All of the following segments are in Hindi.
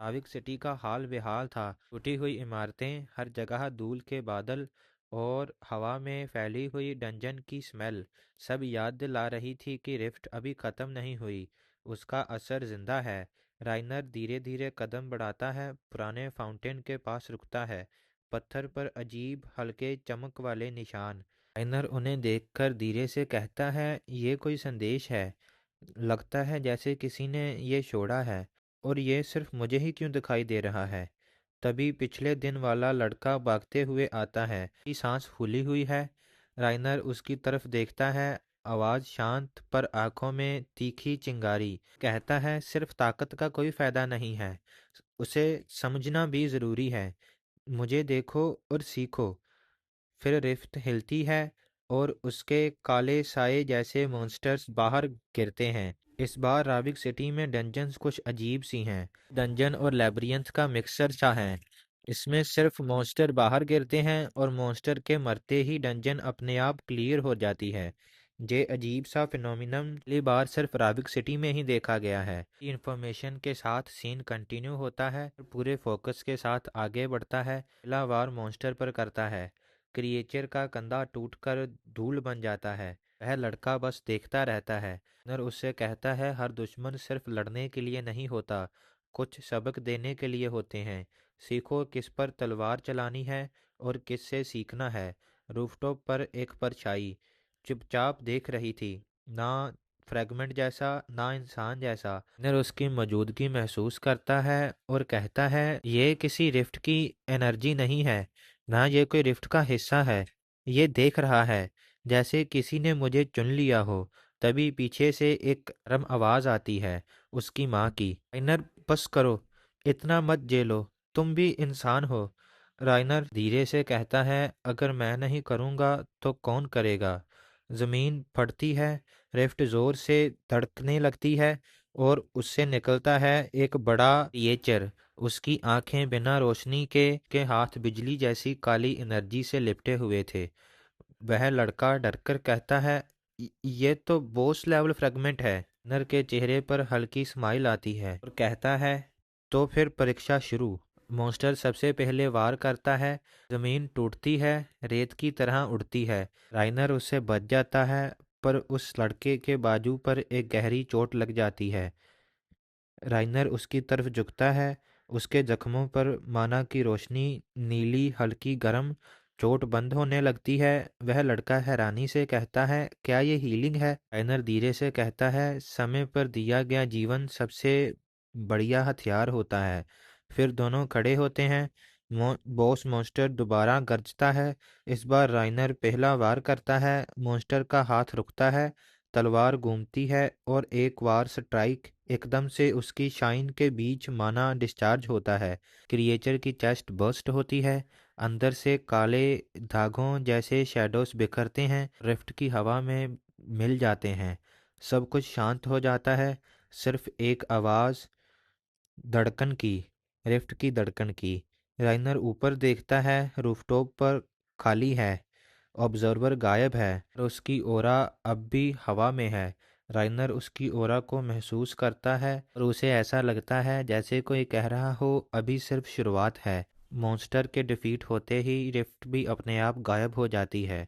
नाविक सिटी का हाल बेहाल था। टूटी हुई इमारतें, हर जगह धूल के बादल और हवा में फैली हुई डंजन की स्मेल सब याद दिला रही थी कि रिफ्ट अभी खत्म नहीं हुई, उसका असर जिंदा है। राइनर धीरे धीरे कदम बढ़ाता है, पुराने फाउंटेन के पास रुकता है। पत्थर पर अजीब हल्के चमक वाले निशान। राइनर उन्हें देखकर धीरे से कहता है, ये कोई संदेश है। लगता है जैसे किसी ने ये छोड़ा है। और ये सिर्फ मुझे ही क्यों दिखाई दे रहा है? तभी पिछले दिन वाला लड़का भागते हुए आता है। उसकी सांस फूली हुई है। राइनर उसकी तरफ देखता है, आवाज शांत पर आंखों में तीखी चिंगारी। कहता है, सिर्फ ताकत का कोई फायदा नहीं है, उसे समझना भी जरूरी है। मुझे देखो और सीखो। फिर रिफ्ट हिलती है और उसके काले साए जैसे मॉन्स्टर्स बाहर गिरते हैं। इस बार राविक सिटी में डंजन्स कुछ अजीब सी हैं। डंजन और लेबरियंथ का मिक्सचर सा है। इसमें सिर्फ मॉन्स्टर बाहर गिरते हैं और मॉन्स्टर के मरते ही डंजन अपने आप क्लियर हो जाती है। ये अजीब सा फिनोमिनन पहली बार सिर्फ राविक सिटी में ही देखा गया है। इंफॉर्मेशन के साथ सीन कंटिन्यू होता है और पूरे फोकस के साथ आगे बढ़ता है। पहला वार मॉन्स्टर पर करता है। क्रिएचर का कंधा टूटकर धूल बन जाता है। वह लड़का बस देखता रहता है। नर उससे कहता है, हर दुश्मन सिर्फ लड़ने के लिए नहीं होता, कुछ सबक देने के लिए होते हैं। सीखो किस पर तलवार चलानी है और किस से सीखना है। रूफटॉप पर एक परछाई चुपचाप देख रही थी, ना फ्रैगमेंट जैसा ना इंसान जैसा। नर उसकी मौजूदगी महसूस करता है और कहता है, ये किसी रिफ्ट की एनर्जी नहीं है, ना ये कोई रिफ्ट का हिस्सा है। ये देख रहा है जैसे किसी ने मुझे चुन लिया हो। तभी पीछे से एक नरम आवाज आती है, उसकी माँ की। राइनर, बस करो, इतना मत जेलो, तुम भी इंसान हो। राइनर धीरे से कहता है, अगर मैं नहीं करूँगा तो कौन करेगा? जमीन फटती है, रिफ्ट जोर से धड़कने लगती है और उससे निकलता है एक बड़ा क्रिएचर। उसकी आंखें बिना रोशनी के हाथ बिजली जैसी काली एनर्जी से लिपटे हुए थे। वह लड़का डरकर कहता है, ये तो बॉस लेवल फ्रेगमेंट है। नर के चेहरे पर हल्की स्माइल आती है और कहता है, तो फिर परीक्षा शुरू। मॉन्स्टर सबसे पहले वार करता है। जमीन टूटती है, रेत की तरह उड़ती है। राइनर उससे बच जाता है, पर उस लड़के के बाजू पर एक गहरी चोट लग जाती है। राइनर उसकी तरफ झुकता है। उसके जख्मों पर माना की रोशनी नीली हल्की गर्म। चोट बंद होने लगती है। वह लड़का हैरानी से कहता है, क्या ये हीलिंग है? राइनर धीरे से कहता है, समय पर दिया गया जीवन सबसे बढ़िया हथियार होता है। फिर दोनों खड़े होते हैं। बॉस मॉन्स्टर दोबारा गरजता है। इस बार राइनर पहला वार करता है। मॉन्स्टर का हाथ रुकता है। तलवार घूमती है और एक वार स्ट्राइक एकदम से उसकी शाइन के बीच माना डिस्चार्ज होता है। क्रिएचर की चेस्ट बर्स्ट होती है। अंदर से काले धागों जैसे शैडोज बिखरते हैं, रिफ्ट की हवा में मिल जाते हैं। सब कुछ शांत हो जाता है। सिर्फ एक आवाज़, धड़कन की, रिफ्ट की धड़कन की। राइनर ऊपर देखता है, रूफटॉप पर खाली है। ऑब्जर्वर गायब है और उसकी ओरा अब भी हवा में है। राइनर उसकी ओरा को महसूस करता है और उसे ऐसा लगता है जैसे कोई कह रहा हो, अभी सिर्फ शुरुआत है। मॉन्स्टर के डिफीट होते ही रिफ्ट भी अपने आप गायब हो जाती है।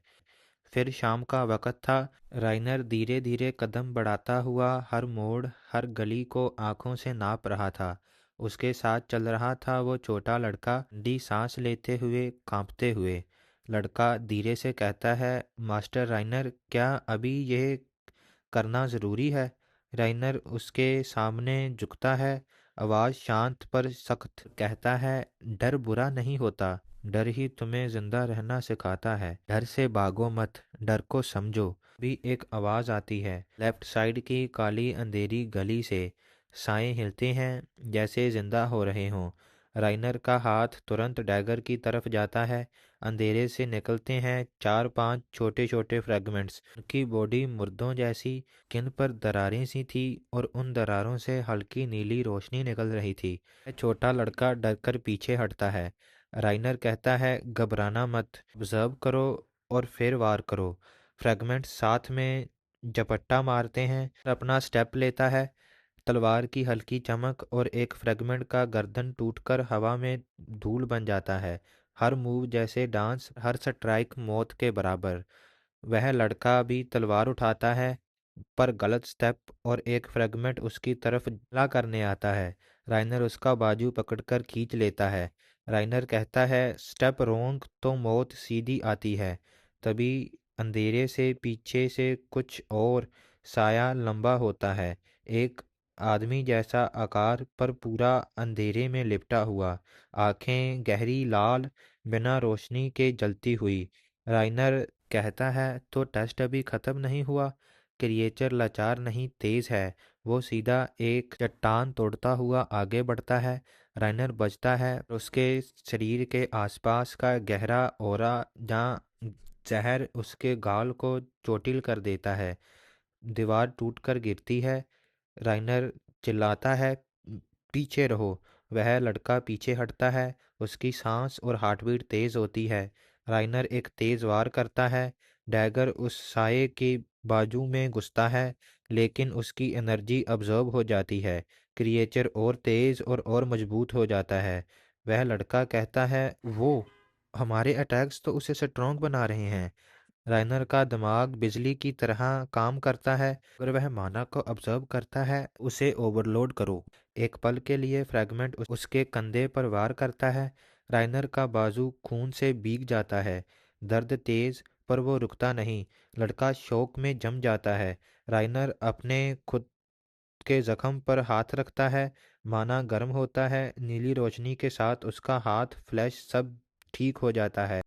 फिर शाम का वक़्त था। राइनर धीरे धीरे कदम बढ़ाता हुआ हर मोड़, हर गली को आंखों से नाप रहा था। उसके साथ चल रहा था वो छोटा लड़का, डी सांस लेते हुए, कांपते हुए। लड़का धीरे से कहता है, मास्टर राइनर, क्या अभी ये करना ज़रूरी है? राइनर उसके सामने झुकता है। आवाज़ शांत पर सख्त कहता है, डर बुरा नहीं होता, डर ही तुम्हें जिंदा रहना सिखाता है। डर से भागो मत, डर को समझो। भी एक आवाज़ आती है। लेफ्ट साइड की काली अंधेरी गली से साए हिलते हैं, जैसे जिंदा हो रहे हों। राइनर का हाथ तुरंत डैगर की तरफ जाता है। अंधेरे से निकलते हैं चार पांच छोटे छोटे फ्रैगमेंट्स। उनकी बॉडी मुर्दों जैसी, किन पर दरारें सी थी और उन दरारों से हल्की नीली रोशनी निकल रही थी। वह छोटा लड़का डरकर पीछे हटता है। राइनर कहता है, घबराना मत, ऑब्जर्व करो और फिर वार करो। फ्रैगमेंट साथ में झपट्टा मारते हैं। अपना स्टेप लेता है। तलवार की हल्की चमक और एक फ्रेगमेंट का गर्दन टूटकर हवा में धूल बन जाता है। हर मूव जैसे डांस, हर स्ट्राइक मौत के बराबर। वह लड़का भी तलवार उठाता है, पर गलत स्टेप और एक फ्रेगमेंट उसकी तरफ हमला करने आता है। राइनर उसका बाजू पकड़कर खींच लेता है। राइनर कहता है, स्टेप रोंग तो मौत सीधी आती है। तभी अंधेरे से पीछे से कुछ और साया लंबा होता है, एक आदमी जैसा आकार पर पूरा अंधेरे में लिपटा हुआ, आंखें गहरी लाल, बिना रोशनी के जलती हुई। राइनर कहता है, तो टेस्ट अभी खत्म नहीं हुआ। क्रिएचर लाचार नहीं, तेज है। वो सीधा एक चट्टान तोड़ता हुआ आगे बढ़ता है। राइनर बचता है, उसके शरीर के आसपास का गहरा ओरा जहाँ जहर उसके गाल को चोटिल कर देता है। दीवार टूटकर गिरती है। राइनर चिल्लाता है, पीछे रहो। वह लड़का पीछे हटता है, उसकी सांस और हार्टबीट तेज होती है। राइनर एक तेज वार करता है। डैगर उस साये के बाजू में घुसता है, लेकिन उसकी एनर्जी अब्जॉर्ब हो जाती है। क्रिएचर और तेज और मजबूत हो जाता है। वह लड़का कहता है, वो हमारे अटैक्स तो उसे स्ट्रॉन्ग बना रहे हैं। राइनर का दिमाग बिजली की तरह काम करता है। अगर वह माना को ऑब्जर्व करता है, उसे ओवरलोड करो। एक पल के लिए फ्रैगमेंट उसके कंधे पर वार करता है। राइनर का बाजू खून से भीग जाता है। दर्द तेज, पर वो रुकता नहीं। लड़का शौक में जम जाता है। राइनर अपने खुद के जख्म पर हाथ रखता है। माना गर्म होता है। नीली रोशनी के साथ उसका हाथ, फ्लैश, सब ठीक हो जाता है।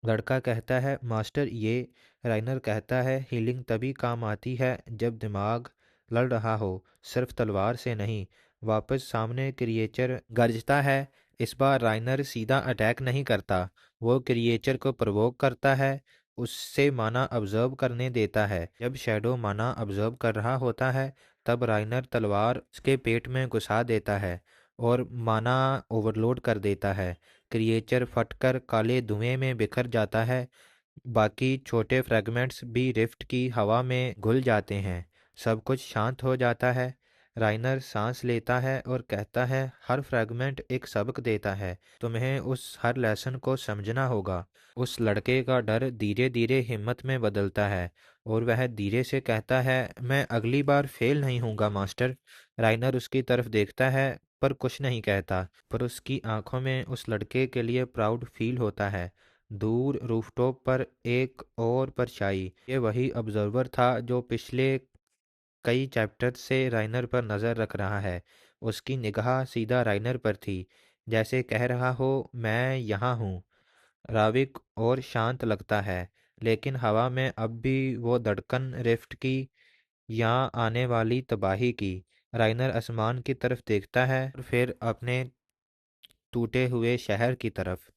लड़का कहता है, मास्टर ये। राइनर कहता है, हीलिंग तभी काम आती है जब दिमाग लड़ रहा हो, सिर्फ तलवार से नहीं। वापस सामने क्रिएचर गरजता है। इस बार राइनर सीधा अटैक नहीं करता। वो क्रिएचर को प्रवोक करता है, उससे माना ऑब्जर्व करने देता है। जब शैडो माना ऑब्जर्व कर रहा होता है, तब राइनर तलवार उसके पेट में घुसा देता है और माना ओवरलोड कर देता है। क्रिएचर फटकर काले धुएं में बिखर जाता है। बाकी छोटे फ्रैगमेंट्स भी रिफ्ट की हवा में घुल जाते हैं। सब कुछ शांत हो जाता है। राइनर सांस लेता है और कहता है, हर फ्रैगमेंट एक सबक देता है। तुम्हें उस हर लेसन को समझना होगा। उस लड़के का डर धीरे धीरे हिम्मत में बदलता है और वह धीरे से कहता है, मैं अगली बार फेल नहीं होऊंगा मास्टर। राइनर उसकी तरफ देखता है, पर कुछ नहीं कहता। पर उसकी आंखों में उस लड़के के लिए प्राउड फील होता है। दूर रूफटॉप पर एक और परछाई। ये वही ऑब्जर्वर था जो पिछले कई चैप्टर से राइनर पर नजर रख रहा है। उसकी निगाह सीधा राइनर पर थी, जैसे कह रहा हो, मैं यहाँ हूँ। राविक और शांत लगता है, लेकिन हवा में अब भी वो धड़कन, रिफ्ट की, यहाँ आने वाली तबाही की। राइनर आसमान की तरफ देखता है और फिर अपने टूटे हुए शहर की तरफ।